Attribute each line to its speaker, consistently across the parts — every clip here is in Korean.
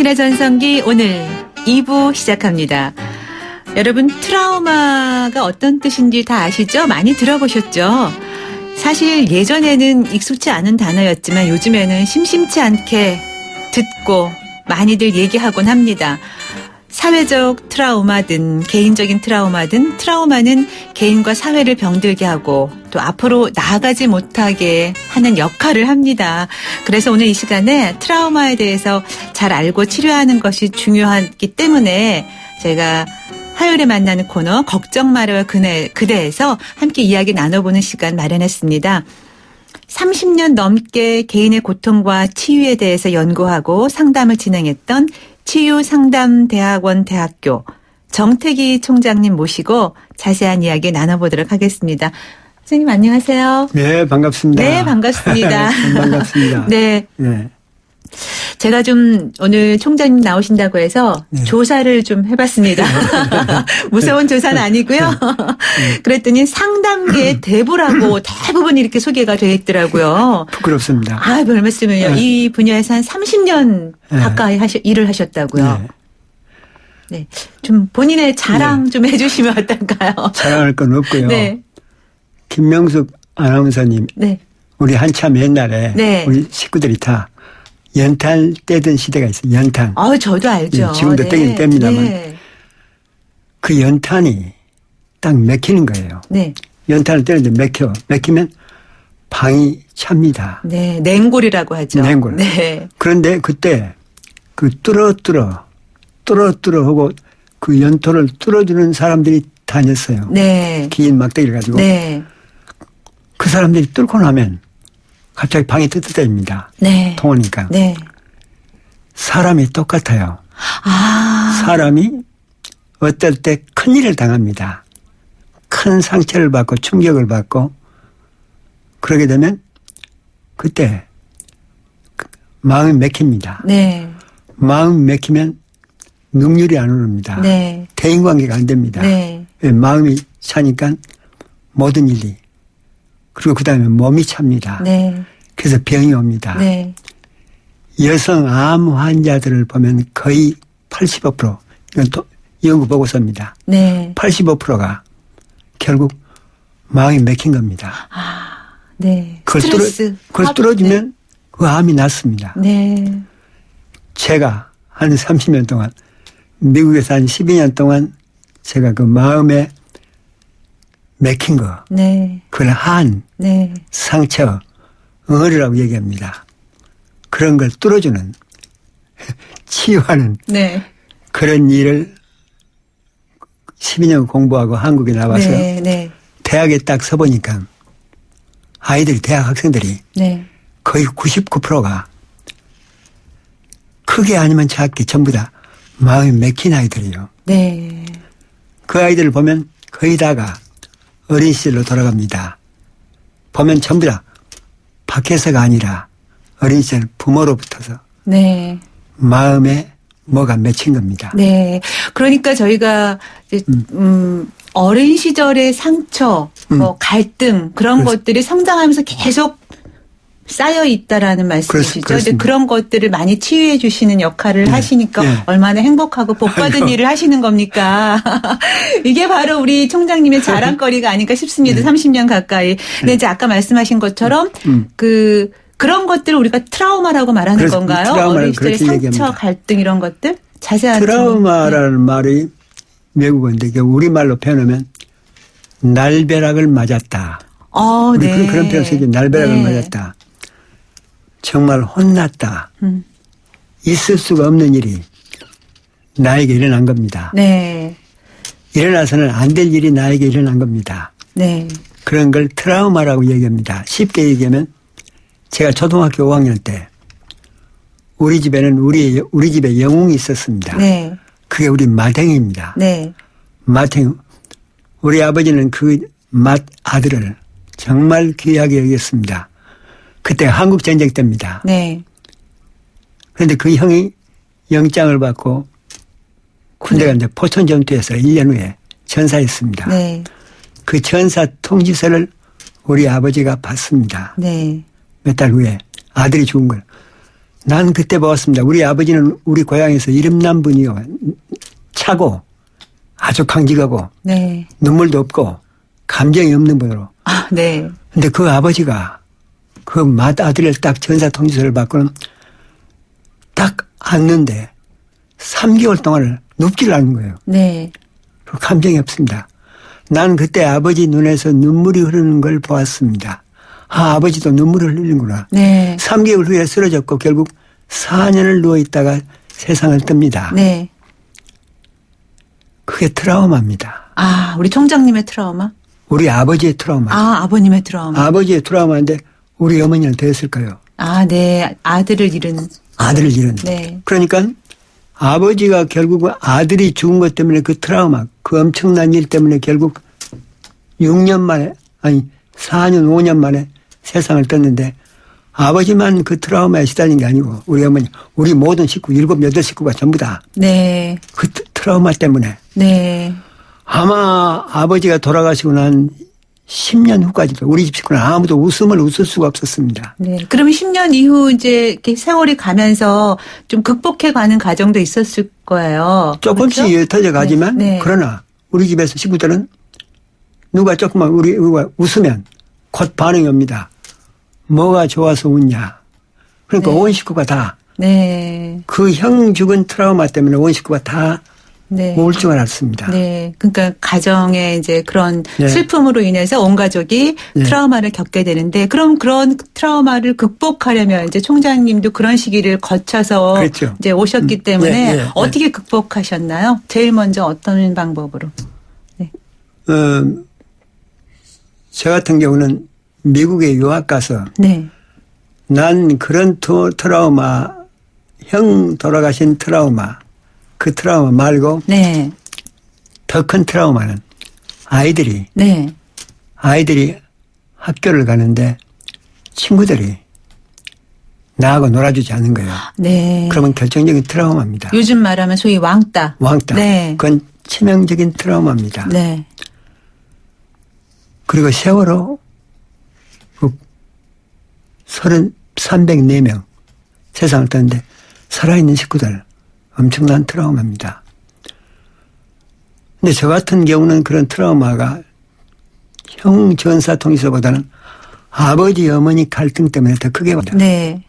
Speaker 1: 당신의 전성기 오늘 2부 시작합니다. 여러분 트라우마가 어떤 뜻인지 다 아시죠? 많이 들어보셨죠? 사실 예전에는 익숙치 않은 단어였지만 요즘에는 심심치 않게 듣고 많이들 얘기하곤 합니다. 사회적 트라우마든 개인적인 트라우마든 트라우마는 개인과 사회를 병들게 하고 또 앞으로 나아가지 못하게 하는 역할을 합니다. 그래서 오늘 이 시간에 트라우마에 대해서 잘 알고 치료하는 것이 중요하기 때문에 제가 화요일에 만나는 코너 걱정 말아요 그대에서 함께 이야기 나눠보는 시간 마련했습니다. 30년 넘게 개인의 고통과 치유에 대해서 연구하고 상담을 진행했던 치유상담대학원 대학교 정태기 총장님 모시고 자세한 이야기 나눠보도록 하겠습니다. 선생님 안녕하세요.
Speaker 2: 네, 반갑습니다.
Speaker 1: 네, 반갑습니다.
Speaker 2: 반갑습니다.
Speaker 1: 네.
Speaker 2: 네.
Speaker 1: 제가 좀 오늘 총장님 나오신다고 해서
Speaker 2: 네.
Speaker 1: 조사를 좀 해봤습니다. 무서운 조사는 아니고요. 그랬더니 상담계의 대부라고 대부분 이렇게 소개가 되어 있더라고요.
Speaker 2: 부끄럽습니다.
Speaker 1: 아, 별 말씀을요.
Speaker 2: 네.
Speaker 1: 이 분야에서 한 30년
Speaker 2: 네.
Speaker 1: 가까이 일을 하셨다고요.
Speaker 2: 네.
Speaker 1: 네. 좀 본인의 자랑 좀 해주시면 어떨까요?
Speaker 2: 자랑할 건 없고요.
Speaker 1: 네.
Speaker 2: 김명숙 아나운서님,
Speaker 1: 네.
Speaker 2: 우리 한참 옛날에
Speaker 1: 네.
Speaker 2: 우리 식구들이 다 연탄 떼던 시대가 있어요. 연탄.
Speaker 1: 저도 알죠.
Speaker 2: 네, 지금도 떼긴 뗍니다만.
Speaker 1: 네.
Speaker 2: 그 연탄이 딱 맥히는 거예요.
Speaker 1: 네.
Speaker 2: 연탄을 떼는데 맥히면 방이 찹니다.
Speaker 1: 네. 냉골이라고 하죠.
Speaker 2: 냉골.
Speaker 1: 네.
Speaker 2: 그런데 그때 그 뚫어 하고 그 연토를 뚫어주는 사람들이 다녔어요.
Speaker 1: 네.
Speaker 2: 긴 막대기를 가지고.
Speaker 1: 네.
Speaker 2: 그 사람들이 뚫고 나면 갑자기 방이 뜨뜻해집니다.
Speaker 1: 네.
Speaker 2: 통하니까.
Speaker 1: 네.
Speaker 2: 사람이 똑같아요.
Speaker 1: 아.
Speaker 2: 사람이 어떨 때 큰일을 당합니다. 큰 상처를 받고 충격을 받고 그러게 되면 그때 마음이 맥힙니다.
Speaker 1: 네.
Speaker 2: 마음이 맥히면 능률이 안 오릅니다.
Speaker 1: 네.
Speaker 2: 대인관계가 안 됩니다.
Speaker 1: 네.
Speaker 2: 마음이 차니까 모든 일이 그리고 그다음에 몸이 찹니다.
Speaker 1: 네.
Speaker 2: 그래서 병이 옵니다.
Speaker 1: 네.
Speaker 2: 여성 암 환자들을 보면 거의 85% 이건 또 연구 보고서입니다.
Speaker 1: 네.
Speaker 2: 85%가 결국 마음이 맥힌 겁니다.
Speaker 1: 아. 네.
Speaker 2: 그걸
Speaker 1: 스트레스.
Speaker 2: 그걸 뚫어주면 그 암이 낫습니다.
Speaker 1: 네.
Speaker 2: 제가 한 30년 동안 미국에서 한 12년 동안 제가 그 마음에 맥힌 거,
Speaker 1: 네.
Speaker 2: 그걸 한,
Speaker 1: 네.
Speaker 2: 상처, 응어리라고 얘기합니다. 그런 걸 뚫어주는, 치유하는
Speaker 1: 네.
Speaker 2: 그런 일을 12년 공부하고 한국에 나와서
Speaker 1: 네. 네.
Speaker 2: 대학에 딱 서보니까 아이들이, 대학 학생들이
Speaker 1: 네.
Speaker 2: 거의 99%가 크게 아니면 작게 전부 다 마음이 맥힌 아이들이에요.
Speaker 1: 네.
Speaker 2: 그 아이들을 보면 거의 다가 어린 시절로 돌아갑니다. 보면 전부 다 밖에서가 아니라 어린 시절 부모로부터서
Speaker 1: 네.
Speaker 2: 마음에 뭐가 맺힌 겁니다.
Speaker 1: 네. 그러니까 저희가 이제 어린 시절의 상처, 갈등 그런 것들이 성장하면서 계속 쌓여 있다라는 말씀이시죠. 근데 그런 것들을 많이 치유해 주시는 역할을
Speaker 2: 네.
Speaker 1: 하시니까
Speaker 2: 네.
Speaker 1: 얼마나 행복하고 복받은 일을 하시는 겁니까? 이게 바로 우리 총장님의 자랑거리가 아닐까 싶습니다.
Speaker 2: 네.
Speaker 1: 30년 가까이. 근데 이제 아까 말씀하신 것처럼 그런 것들을 우리가 트라우마라고 말하는 건가요? 어린 시절의 상처,
Speaker 2: 얘기합니다.
Speaker 1: 갈등 이런 것들? 자세한
Speaker 2: 트라우마라는 말이 외국어인데 이게 우리말로 표현하면 날벼락을 맞았다. 우리
Speaker 1: 네.
Speaker 2: 그런 표현 쓰죠. 날벼락을
Speaker 1: 네.
Speaker 2: 맞았다. 정말 혼났다. 있을 수가 없는 일이 나에게 일어난 겁니다.
Speaker 1: 네.
Speaker 2: 일어나서는 안 될 일이 나에게 일어난 겁니다.
Speaker 1: 네.
Speaker 2: 그런 걸 트라우마라고 얘기합니다. 쉽게 얘기하면 제가 초등학교 5학년 때 우리 집에는 우리 집에 영웅이 있었습니다.
Speaker 1: 네.
Speaker 2: 그게 우리 맏형입니다.
Speaker 1: 네.
Speaker 2: 맏형. 우리 아버지는 그 맏아들을 정말 귀하게 여겼습니다. 그때 한국전쟁 때입니다.
Speaker 1: 네.
Speaker 2: 그런데 그 형이 영장을 받고 군대가 이제 포천전투에서 1년 후에 전사했습니다.
Speaker 1: 네.
Speaker 2: 그 전사 통지서를 우리 아버지가 받습니다.
Speaker 1: 네.
Speaker 2: 몇 달 후에 아들이 죽은 걸. 난 그때 보았습니다. 우리 아버지는 우리 고향에서 이름난 분이요. 차고 아주 강직하고
Speaker 1: 네.
Speaker 2: 눈물도 없고 감정이 없는 분으로.
Speaker 1: 아, 네.
Speaker 2: 근데 그 아버지가 그 맏아들을 딱 전사 통지서를 받고는 딱 앉는데 3개월 동안을 눕지를 않은 거예요.
Speaker 1: 네.
Speaker 2: 그 감정이 없습니다. 난 그때 아버지 눈에서 눈물이 흐르는 걸 보았습니다. 아, 아버지도 눈물을 흘리는구나.
Speaker 1: 네.
Speaker 2: 3개월 후에 쓰러졌고 결국 4년을 누워있다가 세상을 뜹니다.
Speaker 1: 네.
Speaker 2: 그게 트라우마입니다.
Speaker 1: 아, 우리 총장님의 트라우마?
Speaker 2: 우리 아버지의 트라우마.
Speaker 1: 아, 아버님의 트라우마.
Speaker 2: 아버지의 트라우마인데 우리 어머니는 됐을까요?
Speaker 1: 아, 네. 아들을 잃은.
Speaker 2: 아들을 잃은.
Speaker 1: 네.
Speaker 2: 그러니까 아버지가 결국은 아들이 죽은 것 때문에 그 트라우마, 그 엄청난 일 때문에 결국 6년 만에, 아니 4년, 5년 만에 세상을 떴는데 아버지만 그 트라우마에 시달린 게 아니고 우리 어머니, 우리 모든 식구, 7, 8식구가 전부 다
Speaker 1: 네.
Speaker 2: 그 트라우마 때문에
Speaker 1: 네.
Speaker 2: 아마 아버지가 돌아가시고 난 10년 후까지도 우리 집 식구는 아무도 웃음을 웃을 수가 없었습니다.
Speaker 1: 네. 그러면 10년 이후 이제 이렇게 세월이 가면서 좀 극복해 가는 과정도 있었을 거예요.
Speaker 2: 조금씩
Speaker 1: 그렇죠?
Speaker 2: 옅어져 가지만
Speaker 1: 네. 네.
Speaker 2: 그러나 우리 집에서 식구들은 누가 조금만 우리가 웃으면 곧 반응이 옵니다. 뭐가 좋아서 웃냐. 그러니까
Speaker 1: 네.
Speaker 2: 온 식구가 다
Speaker 1: 네.
Speaker 2: 그 형 죽은 트라우마 때문에 온 식구가 다
Speaker 1: 네.
Speaker 2: 우울증을 앓습니다.
Speaker 1: 네. 그러니까 가정의 이제 그런
Speaker 2: 네.
Speaker 1: 슬픔으로 인해서 온 가족이
Speaker 2: 네.
Speaker 1: 트라우마를 겪게 되는데 그럼 그런 트라우마를 극복하려면 이제 총장님도 그런 시기를 거쳐서
Speaker 2: 그렇죠.
Speaker 1: 이제 오셨기 때문에
Speaker 2: 네, 네,
Speaker 1: 어떻게 극복하셨나요? 제일 먼저 어떤 방법으로? 네.
Speaker 2: 저 같은 경우는 미국에 유학 가서
Speaker 1: 네.
Speaker 2: 난 그런 트라우마, 형 돌아가신 트라우마, 그 트라우마 말고
Speaker 1: 네.
Speaker 2: 더 큰 트라우마는 아이들이
Speaker 1: 네.
Speaker 2: 학교를 가는데 친구들이 나하고 놀아주지 않는 거예요.
Speaker 1: 네.
Speaker 2: 그러면 결정적인 트라우마입니다.
Speaker 1: 요즘 말하면 소위 왕따.
Speaker 2: 왕따.
Speaker 1: 네.
Speaker 2: 그건 치명적인 트라우마입니다.
Speaker 1: 네.
Speaker 2: 그리고 세월호 304명 세상을 떴는데 살아있는 식구들 엄청난 트라우마입니다. 근데 저 같은 경우는 그런 트라우마가 형 전사 통지서보다는 아버지 어머니 갈등 때문에 더 크게 받아요.
Speaker 1: 네.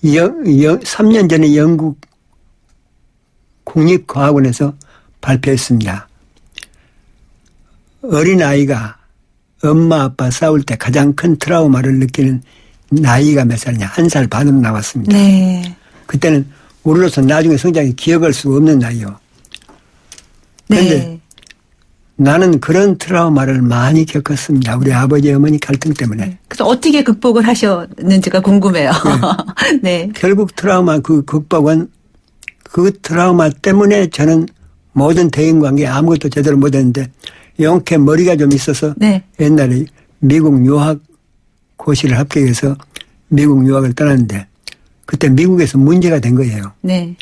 Speaker 2: 3년 전에 영국 국립과학원에서 발표했습니다. 어린아이가 엄마 아빠 싸울 때 가장 큰 트라우마를 느끼는 나이가 몇 살이냐. 1살 반으로 나왔습니다.
Speaker 1: 네.
Speaker 2: 그때는 우리로서 나중에 성장이 기억할 수 없는 나이요. 그런데
Speaker 1: 네.
Speaker 2: 나는 그런 트라우마를 많이 겪었습니다. 우리 아버지 어머니 갈등 때문에.
Speaker 1: 그래서 어떻게 극복을 하셨는지가 궁금해요. 네.
Speaker 2: 결국 트라우마 그 극복은 그 트라우마 때문에 저는 모든 대인관계 아무것도 제대로 못했는데 영케 머리가 좀 있어서
Speaker 1: 네.
Speaker 2: 옛날에 미국 유학 고시를 합격해서 미국 유학을 떠났는데 그때 미국에서 문제가 된 거예요.
Speaker 1: 네.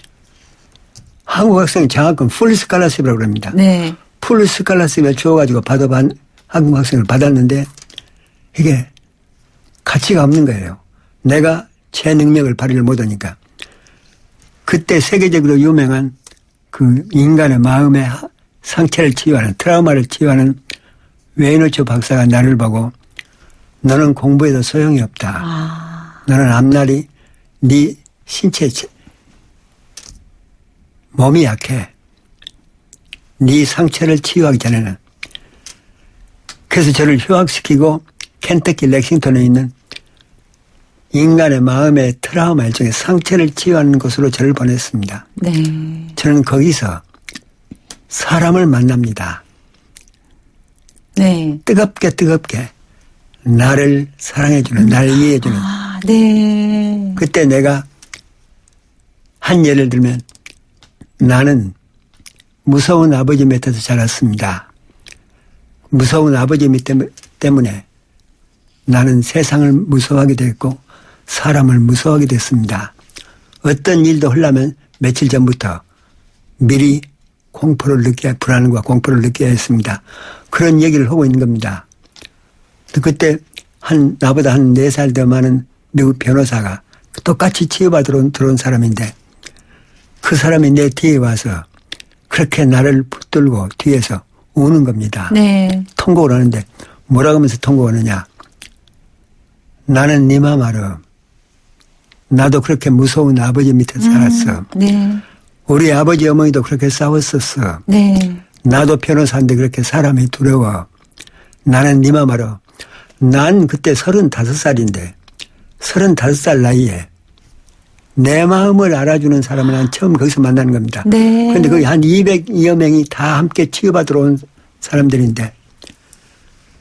Speaker 2: 한국 학생 장학금 풀 스칼라십이라고 그럽니다.
Speaker 1: 네.
Speaker 2: 풀 스칼라십을 주어가지고 받아본 한국 학생을 받았는데 이게 가치가 없는 거예요. 내가 제 능력을 발휘를 못하니까. 그때 세계적으로 유명한 그 인간의 마음의 상처를 치유하는 트라우마를 치유하는 웨이노츠 박사가 나를 보고 너는 공부해도 소용이 없다.
Speaker 1: 아.
Speaker 2: 너는 앞날이 네 신체 몸이 약해. 네 상처를 치유하기 전에는. 그래서 저를 휴학시키고 켄터키 렉싱턴에 있는 인간의 마음의 트라우마 일종의 상처를 치유하는 곳으로 저를 보냈습니다.
Speaker 1: 네.
Speaker 2: 저는 거기서 사람을 만납니다.
Speaker 1: 네.
Speaker 2: 뜨겁게 나를 사랑해주는, 나를 이해해주는.
Speaker 1: 아, 네.
Speaker 2: 그때 내가 한 예를 들면 나는 무서운 아버지 밑에서 자랐습니다. 무서운 아버지 때문에 나는 세상을 무서워하게 됐고 사람을 무서워하게 됐습니다. 어떤 일도 하려면 며칠 전부터 미리 불안과 공포를 느껴야 했습니다. 그런 얘기를 하고 있는 겁니다. 그때 나보다 한 4살 더 많은 미국 변호사가 똑같이 치유받으러 들어온 사람인데 그 사람이 내 뒤에 와서 그렇게 나를 붙들고 뒤에서 우는 겁니다.
Speaker 1: 네.
Speaker 2: 통곡을 하는데 뭐라고 하면서 통곡을 하느냐. 나는 네 맘 알아. 나도 그렇게 무서운 아버지 밑에 살았어.
Speaker 1: 네.
Speaker 2: 우리 아버지 어머니도 그렇게 싸웠었어.
Speaker 1: 네.
Speaker 2: 나도 변호사인데 그렇게 사람이 두려워. 나는 네 맘 알아. 난 그때 35살인데 35살 나이에 내 마음을 알아주는 사람을 난 처음 거기서 만나는 겁니다.
Speaker 1: 네.
Speaker 2: 그런데 거기 한 200여 명이 다 함께 치유받으러 온 사람들인데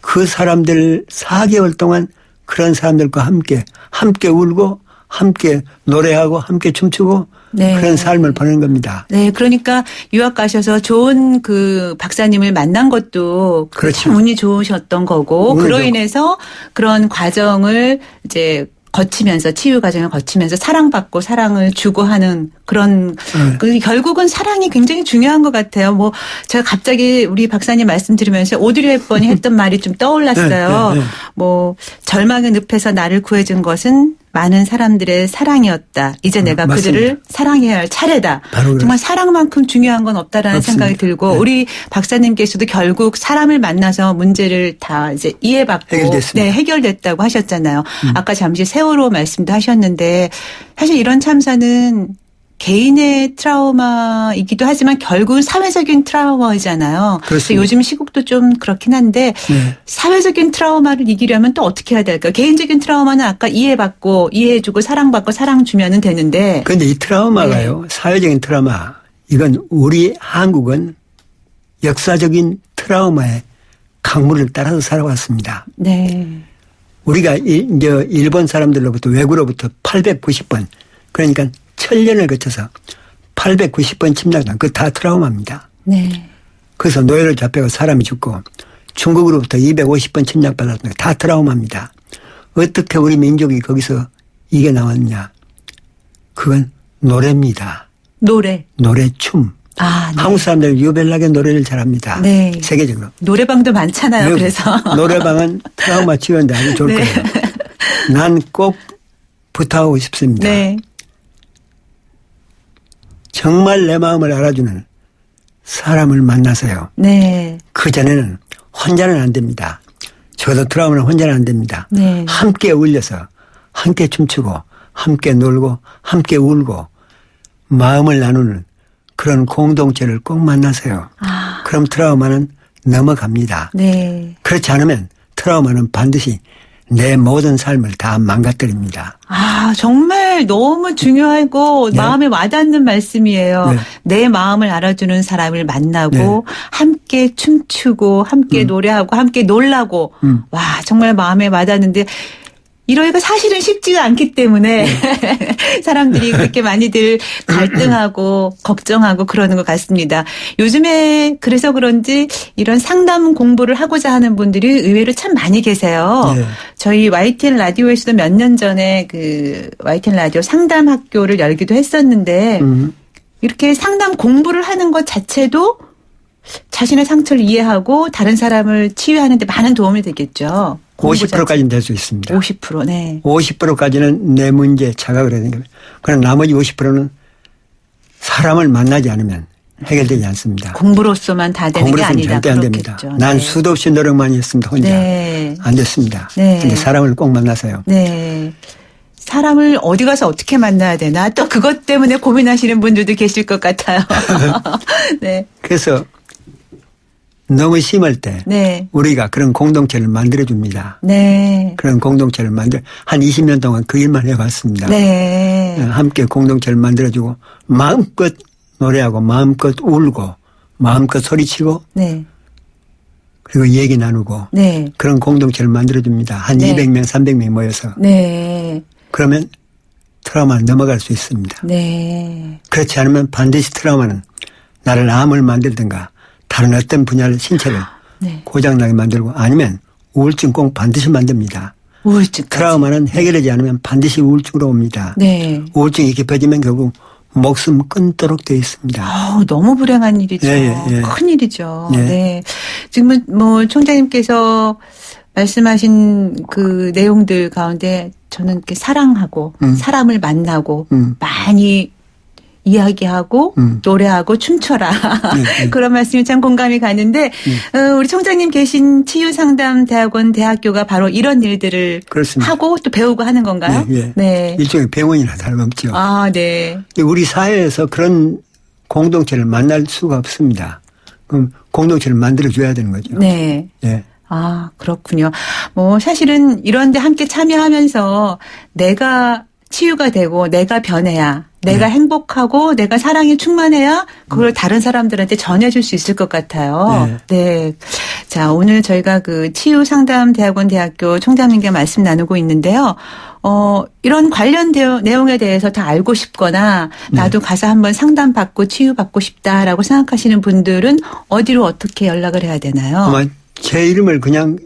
Speaker 2: 그 사람들 4개월 동안 그런 사람들과 함께 울고 함께 노래하고 함께 춤추고
Speaker 1: 네.
Speaker 2: 그런 삶을 보내는 겁니다.
Speaker 1: 네, 그러니까 유학 가셔서 좋은 그 박사님을 만난 것도
Speaker 2: 그렇죠.
Speaker 1: 참 운이 좋으셨던 거고, 그로 인해서 그런 과정을 이제 거치면서 치유 과정을 거치면서 사랑받고 사랑을 주고 하는 그런 그 결국은 사랑이 굉장히 중요한 것 같아요. 뭐 제가 갑자기 우리 박사님 말씀 들으면서 오드리 헵번이 했던 말이 좀 떠올랐어요. 뭐 절망의 늪에서 나를 구해준 것은 많은 사람들의 사랑이었다. 이제 내가
Speaker 2: 맞습니다.
Speaker 1: 그들을 사랑해야 할 차례다. 정말 사랑만큼 중요한 건 없다라는
Speaker 2: 없습니다.
Speaker 1: 생각이 들고, 네. 우리 박사님께서도 결국 사람을 만나서 문제를 다 이제 이해받고
Speaker 2: 해결됐습니다.
Speaker 1: 네, 해결됐다고 하셨잖아요. 아까 잠시 세월호 말씀도 하셨는데 사실 이런 참사는 개인의 트라우마이기도 하지만 결국은 사회적인 트라우마이잖아요. 그래서 요즘 시국도 좀 그렇긴 한데 네. 사회적인 트라우마를 이기려면 또 어떻게 해야 될까요? 개인적인 트라우마는 아까 이해받고 이해해주고 사랑받고 사랑 주면은 되는데.
Speaker 2: 그런데 이 트라우마가요. 네. 사회적인 트라우마. 이건 우리 한국은 역사적인 트라우마의 강물을 따라서 살아왔습니다.
Speaker 1: 네.
Speaker 2: 우리가 이제 일본 사람들로부터 외구로부터 890번 그러니까 1000년을 거쳐서 890번 침략당 그 다 트라우마입니다.
Speaker 1: 네.
Speaker 2: 그래서 노예를 잡혀가 사람이 죽고 중국으로부터 250번 침략받았던 거 다 트라우마입니다. 어떻게 우리 민족이 거기서 이게 나왔냐. 그건 노래입니다.
Speaker 1: 노래,
Speaker 2: 춤.
Speaker 1: 아, 네.
Speaker 2: 한국 사람들 유별나게 노래를 잘합니다. 네. 세계적으로.
Speaker 1: 노래방도 많잖아요. 그래서.
Speaker 2: 노래방은 트라우마 치유하는데 아주 좋을
Speaker 1: 네.
Speaker 2: 거예요. 난 꼭 부탁하고 싶습니다.
Speaker 1: 네.
Speaker 2: 정말 내 마음을 알아주는 사람을 만나세요.
Speaker 1: 네.
Speaker 2: 그전에는 혼자는 안 됩니다. 저도 트라우마는 혼자는 안 됩니다.
Speaker 1: 네.
Speaker 2: 함께 울려서 함께 춤추고 함께 놀고 함께 울고 마음을 나누는 그런 공동체를 꼭 만나세요.
Speaker 1: 아.
Speaker 2: 그럼 트라우마는 넘어갑니다.
Speaker 1: 네.
Speaker 2: 그렇지 않으면 트라우마는 반드시 내 모든 삶을 다 망가뜨립니다.
Speaker 1: 아, 정말 너무 중요하고 네. 마음에 와닿는 말씀이에요. 네. 내 마음을 알아주는 사람을 만나고 네. 함께 춤추고 함께 노래하고 함께 놀라고 와, 정말 마음에 와닿는데 이러기가 사실은 쉽지가 않기 때문에 사람들이 그렇게 많이들 갈등하고 걱정하고 그러는 것 같습니다. 요즘에 그래서 그런지 이런 상담 공부를 하고자 하는 분들이 의외로 참 많이 계세요. 네. 저희 YTN 라디오에서도 몇 년 전에 그 YTN 라디오 상담 학교를 열기도 했었는데 이렇게 상담 공부를 하는 것 자체도 자신의 상처를 이해하고 다른 사람을 치유하는 데 많은 도움이 되겠죠.
Speaker 2: 50%까지는 될 수 있습니다.
Speaker 1: 50%, 네.
Speaker 2: 50%까지는 내 문제 자각을 해야 되는 겁니다. 그럼 나머지 50%는 사람을 만나지 않으면 해결되지 않습니다.
Speaker 1: 공부로서만 다 되는 게 아니다.
Speaker 2: 절대 안 됩니다. 난
Speaker 1: 네.
Speaker 2: 수도 없이 노력 많이 했습니다. 혼자.
Speaker 1: 네.
Speaker 2: 안 됐습니다.
Speaker 1: 네.
Speaker 2: 근데 사람을 꼭 만나세요.
Speaker 1: 네. 사람을 어디 가서 어떻게 만나야 되나 또 그것 때문에 고민하시는 분들도 계실 것 같아요. 네.
Speaker 2: 그래서 너무 심할 때
Speaker 1: 네.
Speaker 2: 우리가 그런 공동체를 만들어줍니다.
Speaker 1: 네.
Speaker 2: 그런 공동체를 한 20년 동안 그 일만 해왔습니다.
Speaker 1: 네.
Speaker 2: 함께 공동체를 만들어주고 마음껏 노래하고 마음껏 울고 마음껏 소리치고
Speaker 1: 네.
Speaker 2: 그리고 얘기 나누고
Speaker 1: 네.
Speaker 2: 그런 공동체를 만들어줍니다. 한
Speaker 1: 네.
Speaker 2: 200명 300명이 모여서
Speaker 1: 네.
Speaker 2: 그러면 트라우마는 넘어갈 수 있습니다.
Speaker 1: 네.
Speaker 2: 그렇지 않으면 반드시 트라우마는 나를 암을 만들든가 다른 어떤 분야를 신체를
Speaker 1: 네.
Speaker 2: 고장나게 만들고 아니면 우울증 꼭 반드시 만듭니다.
Speaker 1: 우울증.
Speaker 2: 트라우마는 해결하지 않으면 반드시 우울증으로 옵니다.
Speaker 1: 네.
Speaker 2: 우울증이 깊어지면 결국 목숨 끊도록 되어 있습니다.
Speaker 1: 너무 불행한 일이죠.
Speaker 2: 예.
Speaker 1: 큰 일이죠.
Speaker 2: 예.
Speaker 1: 네. 지금은 뭐 총장님께서 말씀하신 그 내용들 가운데 저는 이렇게 사랑하고 사람을 만나고
Speaker 2: 음.
Speaker 1: 많이 이야기하고 노래하고 춤춰라. 그런 말씀이 참 공감이 가는데 우리 총장님 계신 치유상담대학원 대학교가 바로 이런 일들을
Speaker 2: 그렇습니다.
Speaker 1: 하고 또 배우고 하는 건가요?
Speaker 2: 예, 예.
Speaker 1: 네.
Speaker 2: 일종의 병원이나 다름없죠.
Speaker 1: 아, 네.
Speaker 2: 우리 사회에서 그런 공동체를 만날 수가 없습니다. 그럼 공동체를 만들어줘야 되는 거죠.
Speaker 1: 네.
Speaker 2: 예.
Speaker 1: 아, 그렇군요. 뭐 사실은 이런데 함께 참여하면서 내가 치유가 되고 내가 변해야 내가 행복하고 내가 사랑이 충만해야 그걸 다른 사람들한테 전해줄 수 있을 것 같아요. 네. 자, 오늘 저희가 그 치유상담대학원 대학교 총장님과 말씀 나누고 있는데요. 이런 관련 내용에 대해서 다 알고 싶거나 나도 가서 한번 상담받고 치유받고 싶다라고 생각하시는 분들은 어디로 어떻게 연락을 해야 되나요?
Speaker 2: 아마 제 이름을 그냥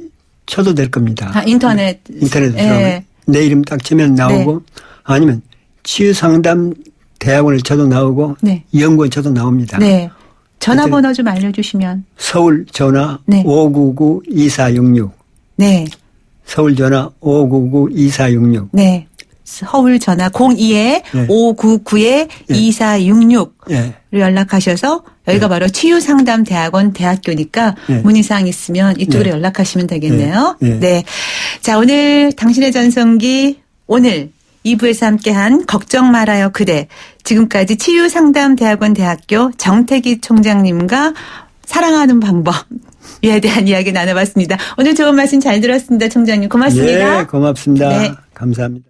Speaker 2: 쳐도 될 겁니다.
Speaker 1: 아, 인터넷에
Speaker 2: 들어가면 내 이름 딱 치면 나오고 아니면 치유상담 대학원을 쳐도 나오고
Speaker 1: 네.
Speaker 2: 연구원 쳐도 나옵니다.
Speaker 1: 네. 전화번호 좀 알려주시면.
Speaker 2: 서울 전화
Speaker 1: 네.
Speaker 2: 599-2466.
Speaker 1: 네.
Speaker 2: 서울 전화 599-2466.
Speaker 1: 네. 서울 전화 02-599-2466로
Speaker 2: 예.
Speaker 1: 연락하셔서 여기가 바로 치유상담대학원 대학교니까 문의사항 있으면 이쪽으로 연락하시면 되겠네요. 네. 자, 오늘 당신의 전성기 오늘 2부에서 함께한 걱정 말아요 그대. 지금까지 치유상담대학원 대학교 정태기 총장님과 사랑하는 방법에 대한 이야기 나눠봤습니다. 오늘 좋은 말씀 잘 들었습니다. 총장님 고맙습니다.
Speaker 2: 예, 고맙습니다.
Speaker 1: 네.
Speaker 2: 감사합니다.